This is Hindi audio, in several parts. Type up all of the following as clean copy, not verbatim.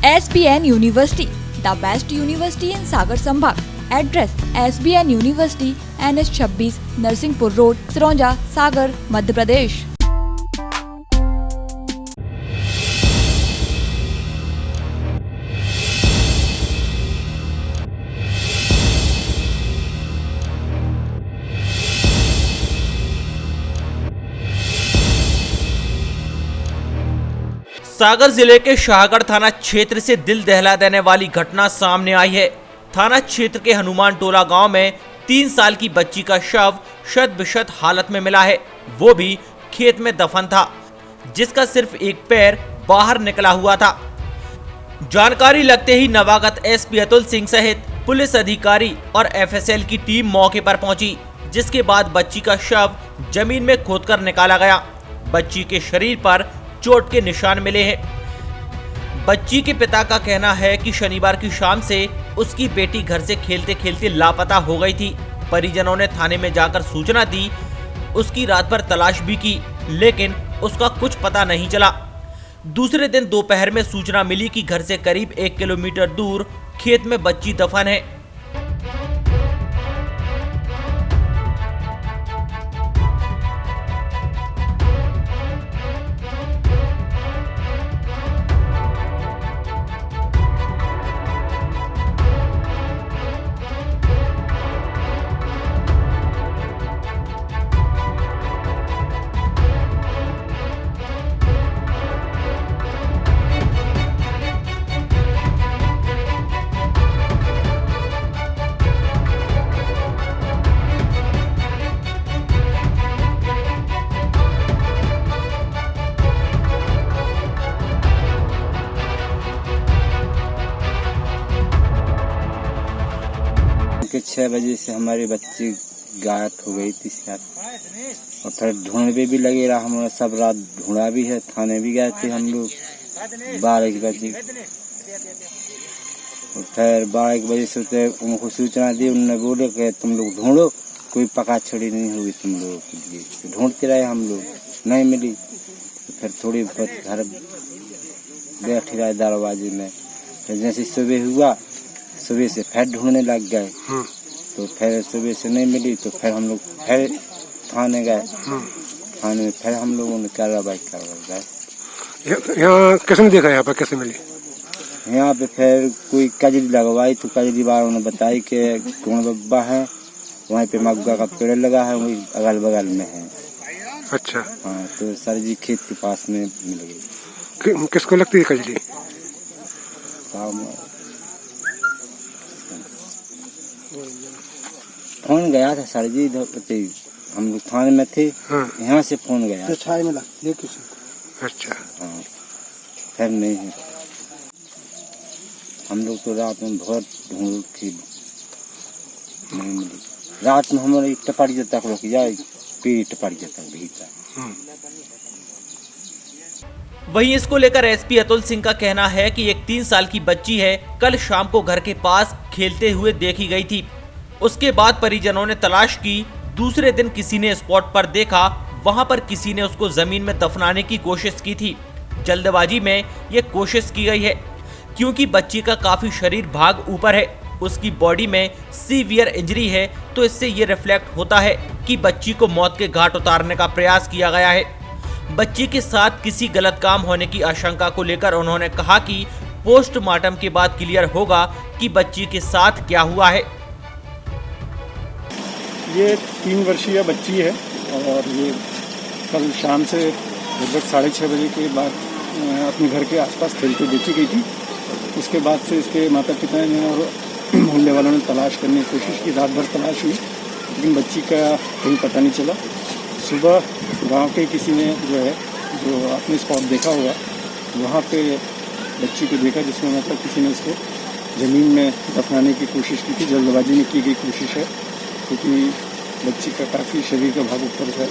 SBN University, the best university in Sagar Sambhag. Address: SBN University, NH26, Narsingpur Road, Sironja, Sagar, Madhya Pradesh. सागर जिले के शाहगढ़ थाना क्षेत्र से दिल दहला देने वाली घटना सामने आई है। थाना क्षेत्र के हनुमान टोला गांव में 3 साल की बच्ची का शव शत-बिशत हालत में मिला है, वो भी खेत में दफन था, जिसका सिर्फ एक पैर बाहर निकला हुआ था। जानकारी लगते ही नवागत एसपी अतुल सिंह सहित पुलिस अधिकारी और एफएसएल की टीम मौके पर पहुंची, जिसके बाद बच्ची का शव जमीन में खोदकर निकाला गया। बच्ची के शरीर पर चोट के निशान मिले हैं। बच्ची के पिता का कहना है कि शनिवार की शाम से उसकी बेटी घर से खेलते खेलते लापता हो गई थी। परिजनों ने थाने में जाकर सूचना दी, उसकी रात भर तलाश भी की, लेकिन उसका कुछ पता नहीं चला। दूसरे दिन दोपहर में सूचना मिली कि घर से करीब 1 किलोमीटर दूर खेत में बच्ची दफन है। के 6 बजे से हमारी बच्ची गायब हो गई थी शायद, और फिर ढूंढने भी लगे रहा। हम सब रात ढूंढा भी है, थाने भी गए थे हम लोग 12 बजे। और फिर 12 बजे से उनको सूचना दी, उन्होंने बोले कि तुम लोग ढूंढो, कोई पका छड़ी नहीं होगी तुम लोगों के लिए। तो ढूंढते रहे हम लोग, नहीं मिली। तो फिर थोड़ी बहुत घर बैठे रहे दरवाजे में। फिर जैसे सुबह हुआ, सुबह से फिर ढूंढने लग गए। तो फिर सुबह से नहीं मिली, तो फिर हम लोग फिर थाने गए। थाने में फिर हम लोगों ने कार्रवाई गए। यहाँ कैसे देखा, यहाँ पर कैसे मिली? यहाँ पे फिर कोई कजरी लगवाई, तो कजरी वालों ने बताई कि कौन बब्बा है, वहीं पे मग्गा का पेड़ लगा है, वही अगल बगल में है। अच्छा। हाँ, तो सर जी खेत के पास में मिल गई। किसको लगती है कजरी? फोन गया था सर जी, हम लोग थाने में थे। हाँ। यहाँ से फोन गया। छाई में लगती है किसी। अच्छा। हाँ, फिर नहीं है। हम लोग तो रात में बहुत ढूंढ की नहीं मिली। रात में हमारे टपड़ तक रुक जाए, पेड़ टपड़ तक भीतर। वहीं इसको लेकर एसपी अतुल सिंह का कहना है कि एक 3 साल की बच्ची है, कल शाम को घर के पास खेलते हुए देखी गई थी। उसके बाद परिजनों ने तलाश की। दूसरे दिन किसी ने स्पॉट पर देखा, वहां पर किसी ने उसको जमीन में दफनाने की कोशिश की थी। जल्दबाजी में ये कोशिश की गई है, क्योंकि बच्ची का काफी शरीर भाग ऊपर है, उसकी बॉडी में सीवियर इंजरी है, तो इससे ये रिफ्लेक्ट होता है कि बच्ची को मौत के घाट उतारने का प्रयास किया गया है। बच्ची के साथ किसी गलत काम होने की आशंका को लेकर उन्होंने कहा कि पोस्टमार्टम के बाद क्लियर होगा कि बच्ची के साथ क्या हुआ है। ये 3 वर्षीय बच्ची है और ये कल शाम से लगभग 6:30 बजे के बाद अपने घर के आसपास खेलते देखी गई थी। उसके बाद से इसके माता पिता ने और मोहल्ले वालों ने तलाश करने की कोशिश की। रात भर तलाश हुई, लेकिन बच्ची का कहीं पता नहीं चला। सुबह गांव के किसी ने जो आपने स्पॉट देखा होगा, वहाँ पे बच्ची को देखा, जिसमें मतलब किसी ने इसको ज़मीन में दफनाने की कोशिश की थी। जल्दबाजी में की गई कोशिश है, क्योंकि बच्ची का काफ़ी शरीर का भाग ऊपर है,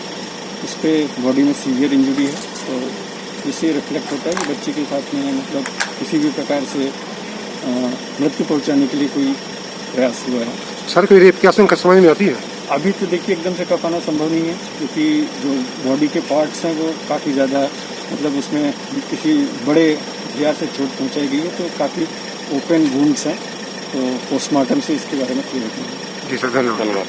इस पर बॉडी में सीवियर इंजरी है। तो इससे रिफ्लेक्ट होता है कि बच्ची के साथ में मतलब किसी भी प्रकार से मृत्यु पहुंचाने के लिए कोई प्रयास हुआ है। सर, कोई रेप की आशंका समझ में आती है? अभी तो देखिए एकदम से कह पाना संभव नहीं है, क्योंकि जो बॉडी के पार्ट्स हैं वो काफ़ी ज़्यादा मतलब उसमें किसी बड़े हथियार से चोट पहुंचाई गई है, तो काफ़ी ओपन वुंड्स हैं, तो पोस्टमार्टम से इसके बारे में क्लियर किया। जी सर, धन्यवाद।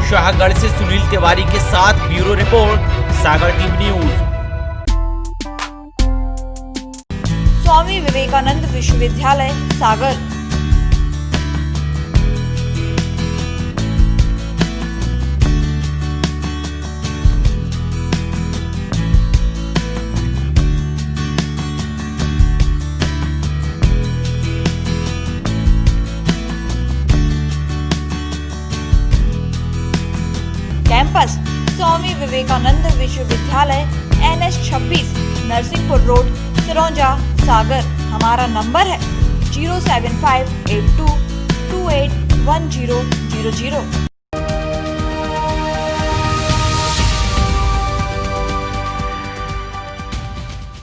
शाहगढ़ से सुनील तिवारी के साथ ब्यूरो रिपोर्ट, सागर टीवी न्यूज। स्वामी विवेकानंद विश्वविद्यालय सागर। कैंपस स्वामी विवेकानंद विश्वविद्यालय, NH 26, नरसिंहपुर रोड, सिरौंजा, सागर। हमारा नंबर है 07582281000।